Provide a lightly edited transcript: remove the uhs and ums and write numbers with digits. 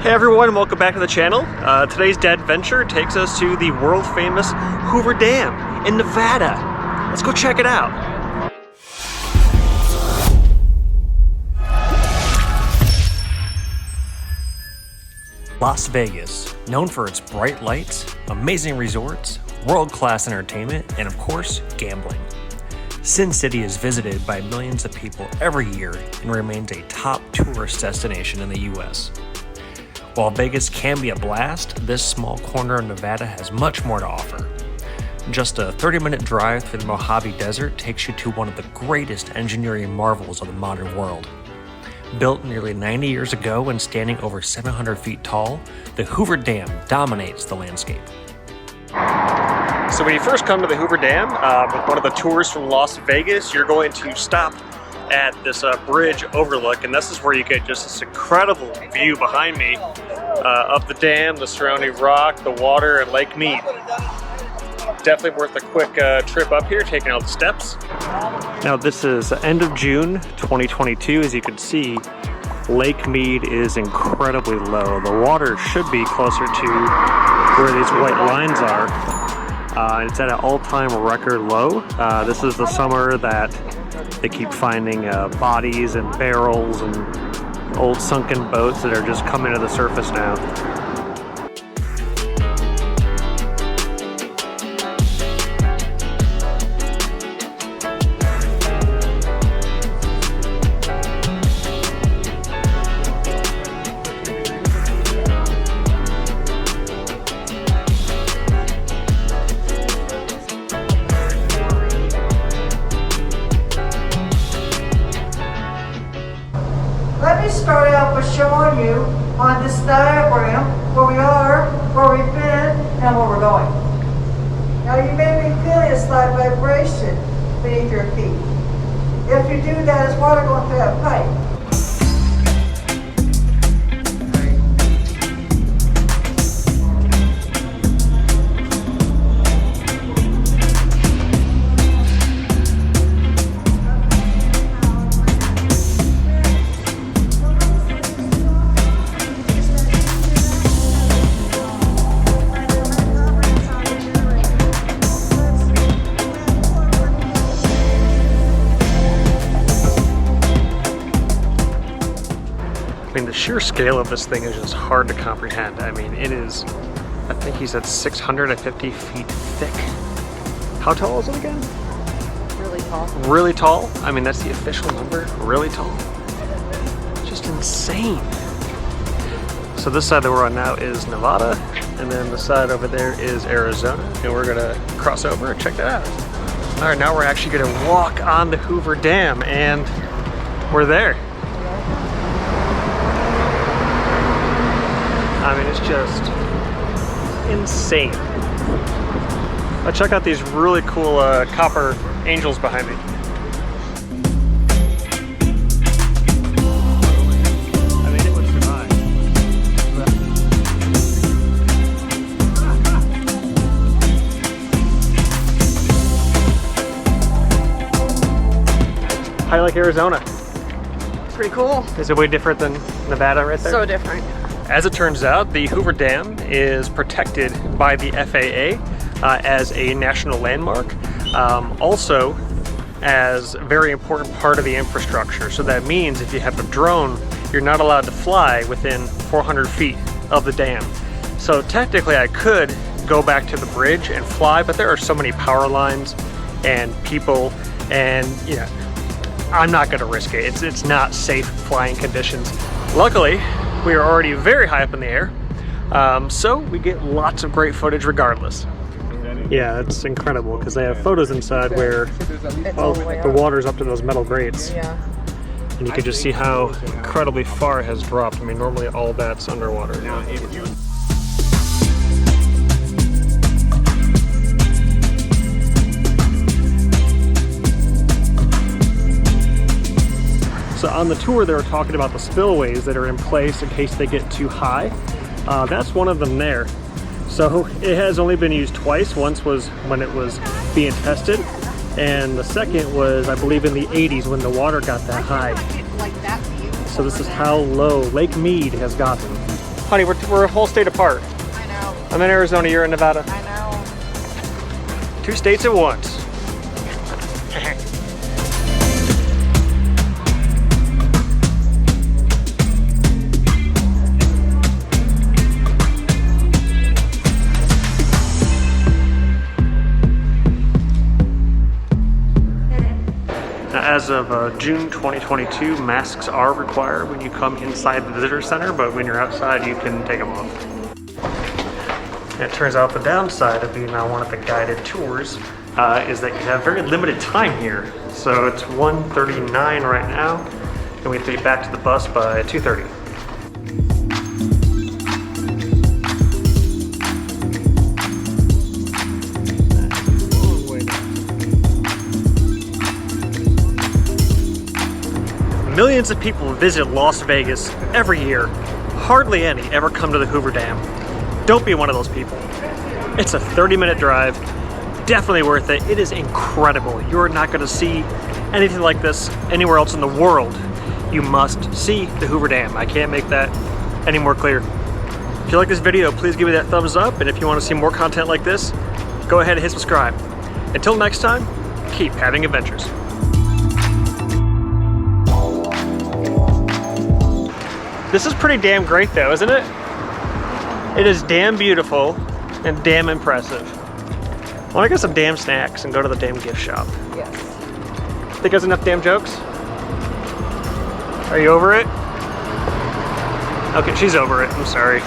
Hey everyone, welcome back to the channel. Today's Dadventure takes us to the world famous Hoover Dam in Nevada. Let's go check it out. Las Vegas, known for its bright lights, amazing resorts, world-class entertainment, and of course, gambling. Sin City is visited by millions of people every year and remains a top tourist destination in the US. While Vegas can be a blast, this small corner of Nevada has much more to offer. Just a 30-minute drive through the Mojave Desert takes you to one of the greatest engineering marvels of the modern world. Built nearly 90 years ago and standing over 700 feet tall, the Hoover Dam dominates the landscape. So when you first come to the Hoover Dam, with one of the tours from Las Vegas, you're going to stop at this bridge overlook, and this is where you get just this incredible view behind me of the dam, the surrounding rock, the water, and Lake Mead. Definitely worth a quick trip up here, taking out the steps. Now this is end of June 2022. As you can see, Lake Mead is incredibly low. The water should be closer to where these white lines are. It's at an all-time record low. This is the summer that they keep finding bodies and barrels and old sunken boats that are just coming to the surface now. Let me start out by showing you on this diagram where we are, where we've been, and where we're going. Now you may be feeling a slight vibration beneath your feet. If you do, that is water going through that pipe. I mean, the sheer scale of this thing is just hard to comprehend. I mean, it is, I think he said 650 feet thick. How tall is it again? Really tall. Really tall? I mean, that's the official number, really tall. Just insane. So this side that we're on now is Nevada, and then the side over there is Arizona, and we're gonna cross over and check that out. All right, now we're actually gonna walk on the Hoover Dam, and we're there. I mean, it's just insane. Check out these really cool copper angels behind me. I mean, it would survive. How do you like Arizona? Pretty cool. Is it way different than Nevada right there? So different. As it turns out, the Hoover Dam is protected by the FAA as a national landmark, also as a very important part of the infrastructure. So that means if you have a drone, you're not allowed to fly within 400 feet of the dam. So technically I could go back to the bridge and fly, but there are so many power lines and people, and you know, I'm not gonna risk it. It's not safe flying conditions. Luckily, we are already very high up in the air, so we get lots of great footage regardless. Yeah, it's incredible because they have photos inside where the water's up to those metal grates. Yeah. And you can just see how incredibly far it has dropped. I mean, normally all that's underwater. So on the tour, they were talking about the spillways that are in place in case they get too high. That's one of them there. So it has only been used twice. Once was when it was being tested, and the second was, I believe, in the 80s when the water got that high. So this is how low Lake Mead has gotten. Honey, we're a whole state apart. I know. I'm in Arizona, you're in Nevada. I know. 2 states at once. As of June 2022, masks are required when you come inside the visitor center, but when you're outside, you can take them off. And it turns out the downside of being on one of the guided tours is that you have very limited time here. So it's 1:39 right now, and we have to be back to the bus by 2:30. Millions of people visit Las Vegas every year. Hardly any ever come to the Hoover Dam. Don't be one of those people. It's a 30-minute drive. Definitely worth it. It is incredible. You're not going to see anything like this anywhere else in the world. You must see the Hoover Dam. I can't make that any more clear. If you like this video, please give me that thumbs up. And if you want to see more content like this, go ahead and hit subscribe. Until next time, keep having adventures. This is pretty damn great though, isn't it? It is damn beautiful and damn impressive. I want to get some damn snacks and go to the damn gift shop. Yes. Think that's enough damn jokes? Are you over it? Okay, she's over it. I'm sorry.